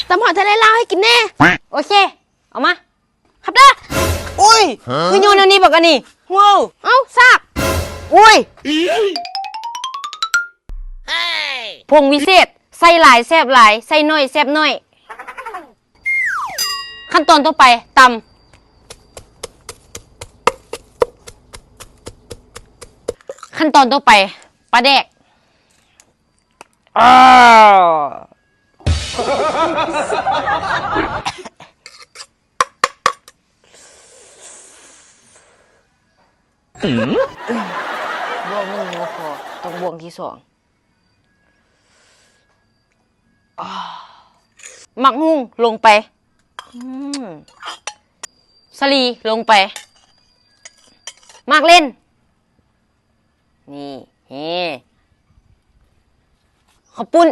ตำหอยทะเลลาวให้กินแน่โอเคเอามาครับเด้ออุ้ยคือโยนอันนี้บอกกันนี่ว้าวเอ้าซากอุ้ยผงวิเศษใส่หลายแซ่บหลายใส่น้อยแซ่บน้อยขั้นตอนต่อไปตำขั้นตอนต่อไปปลาแดกบวงหนึ่งหัวพอต้องบวงที่สองหมักหุ่งลงไปสลีลงไปมากเล่นนี่ข้าวปุ้น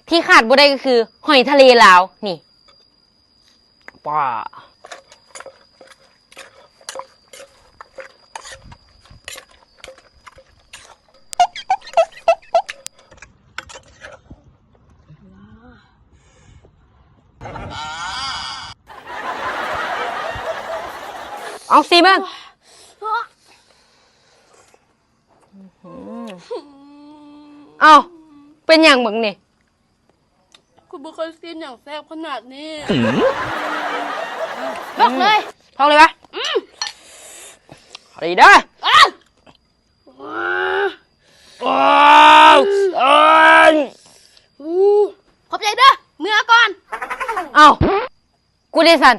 ที่ขาดบ่ได้ก็คือหอยทะเลลาวนี่ป้าเอาสิบ้างเอาเป็นอย่างมึงนี่คุณบุคคลซีนอย่างแซ่บขนาดนี้ยกเลยท้องเลยปะอะไรได้ขอบใจเด้อเมื่อก่อนเอากูได้สัน